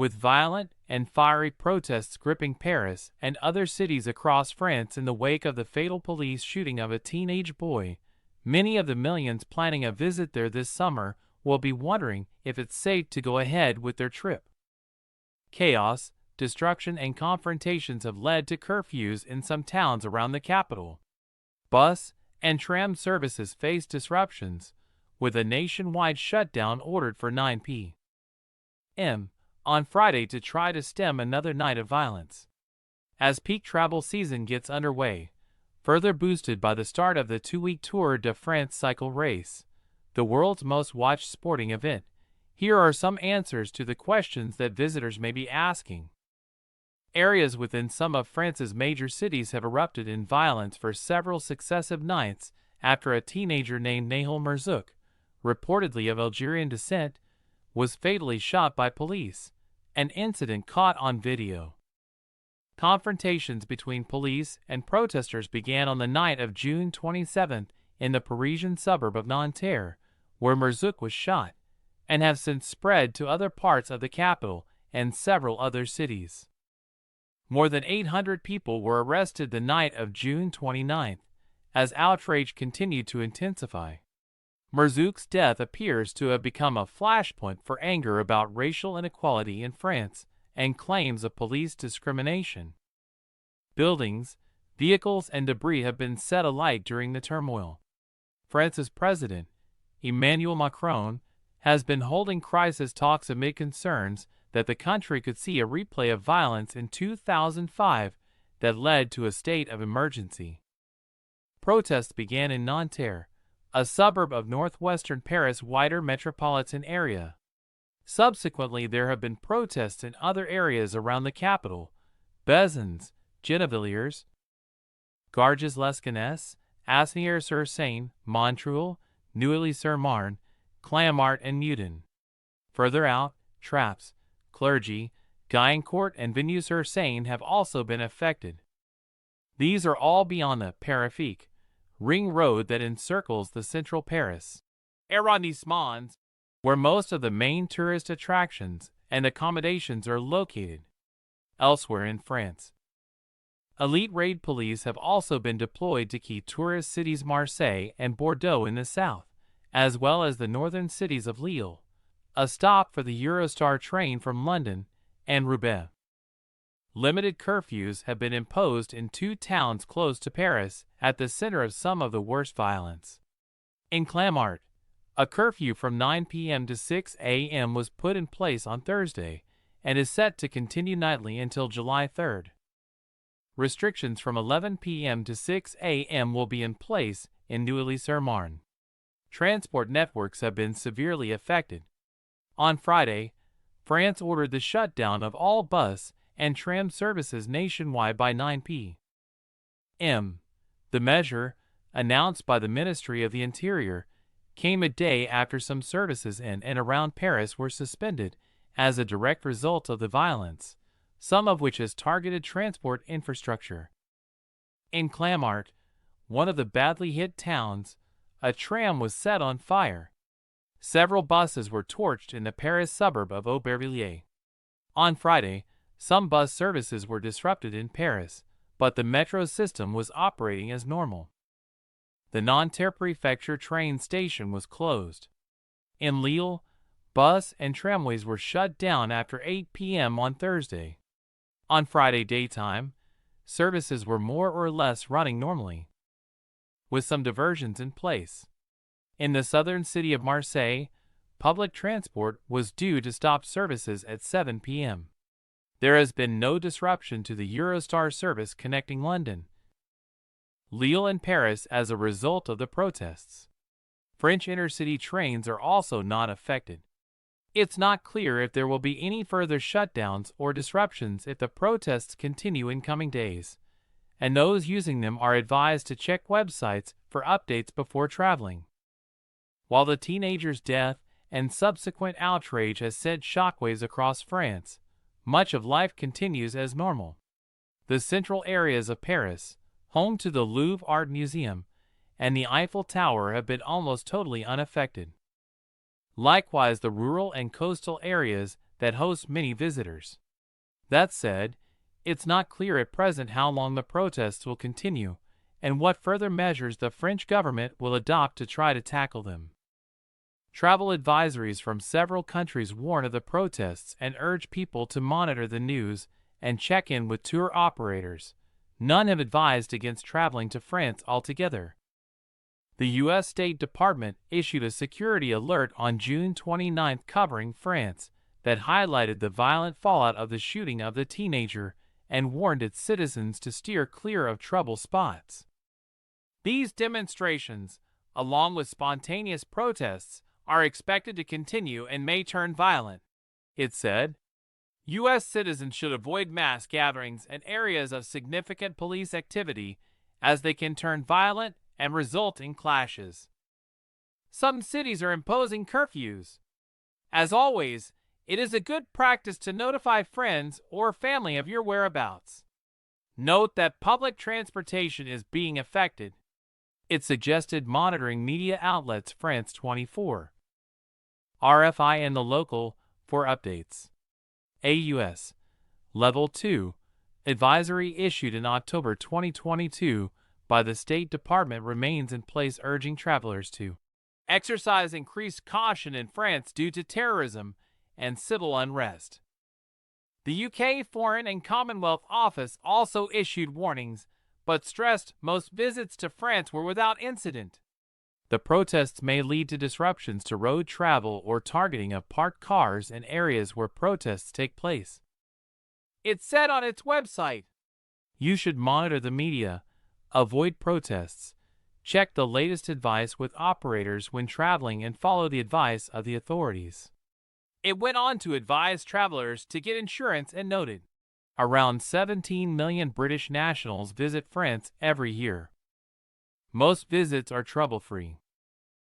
With violent and fiery protests gripping Paris and other cities across France in the wake of the fatal police shooting of a teenage boy, many of the millions planning a visit there this summer will be wondering if it's safe to go ahead with their trip. Chaos, destruction, and confrontations have led to curfews in some towns around the capital. Bus and tram services face disruptions, with a nationwide shutdown ordered for 9 p.m. on Friday to try to stem another night of violence. As peak travel season gets underway, further boosted by the start of the 2-week Tour de France cycle race, the world's most watched sporting event, here are some answers to the questions that visitors may be asking. Areas within some of France's major cities have erupted in violence for several successive nights after a teenager named Nahel Merzouk, reportedly of Algerian descent, was fatally shot by police, an incident caught on video. Confrontations between police and protesters began on the night of June 27 in the Parisian suburb of Nanterre, where Merzouk was shot, and have since spread to other parts of the capital and several other cities. More than 800 people were arrested the night of June 29, as outrage continued to intensify. Merzouk's death appears to have become a flashpoint for anger about racial inequality in France and claims of police discrimination. Buildings, vehicles, and debris have been set alight during the turmoil. France's president, Emmanuel Macron, has been holding crisis talks amid concerns that the country could see a replay of violence in 2005 that led to a state of emergency. Protests began in Nanterre, a suburb of northwestern Paris' wider metropolitan area. Subsequently, there have been protests in other areas around the capital: Bezons, Gennevilliers, Garges-les-Gonesse, Asnières-sur-Seine, Montreuil, Neuilly-sur-Marne, Clamart, and Meudon. Further out, Trappes, Clergy, Guyancourt, and Vigny-sur-Seine have also been affected. These are all beyond the Périphérique ring road that encircles the central Paris arrondissements, where most of the main tourist attractions and accommodations are located. Elsewhere in France, elite raid police have also been deployed to key tourist cities Marseille and Bordeaux in the south, as well as the northern cities of Lille, a stop for the Eurostar train from London, and Roubaix. Limited curfews have been imposed in 2 towns close to Paris at the center of some of the worst violence. In Clamart, a curfew from 9 p.m. to 6 a.m. was put in place on Thursday and is set to continue nightly until July 3rd. Restrictions from 11 p.m. to 6 a.m. will be in place in Neuilly-sur-Marne. Transport networks have been severely affected. On Friday, France ordered the shutdown of all bus and tram services nationwide by 9 p.m. The measure, announced by the Ministry of the Interior, came a day after some services in and around Paris were suspended as a direct result of the violence, some of which has targeted transport infrastructure. In Clamart, one of the badly hit towns, a tram was set on fire. Several buses were torched in the Paris suburb of Aubervilliers. On Friday, some bus services were disrupted in Paris, but the metro system was operating as normal. The Nanterre Prefecture train station was closed. In Lille, bus and tramways were shut down after 8 p.m. on Thursday. On Friday daytime, services were more or less running normally, with some diversions in place. In the southern city of Marseille, public transport was due to stop services at 7 p.m. There has been no disruption to the Eurostar service connecting London, Lille, and Paris as a result of the protests. French intercity trains are also not affected. It's not clear if there will be any further shutdowns or disruptions if the protests continue in coming days, and those using them are advised to check websites for updates before traveling. While the teenager's death and subsequent outrage has sent shockwaves across France, much of life continues as normal. The central areas of Paris, home to the Louvre Art Museum and the Eiffel Tower, have been almost totally unaffected. Likewise, the rural and coastal areas that hosts many visitors. That said, it's not clear at present how long the protests will continue and what further measures the French government will adopt to try to tackle them. Travel advisories from several countries warn of the protests and urge people to monitor the news and check in with tour operators. None have advised against traveling to France altogether. The U.S. State Department issued a security alert on June 29 covering France that highlighted the violent fallout of the shooting of the teenager and warned its citizens to steer clear of trouble spots. These demonstrations, along with spontaneous protests, are expected to continue and may turn violent, it said. U.S. citizens should avoid mass gatherings and areas of significant police activity as they can turn violent and result in clashes. Some cities are imposing curfews. As always, it is a good practice to notify friends or family of your whereabouts. Note that public transportation is being affected. It suggested monitoring media outlets France 24. RFI and the local for updates. AUS Level 2 advisory issued in October 2022 by the State Department remains in place, urging travelers to exercise increased caution in France due to terrorism and civil unrest. The UK Foreign and Commonwealth Office also issued warnings, but stressed most visits to France were without incident. The protests may lead to disruptions to road travel or targeting of parked cars in areas where protests take place. It said on its website, "You should monitor the media, avoid protests, check the latest advice with operators when traveling, and follow the advice of the authorities." It went on to advise travelers to get insurance and noted, around 17 million British nationals visit France every year. Most visits are trouble-free.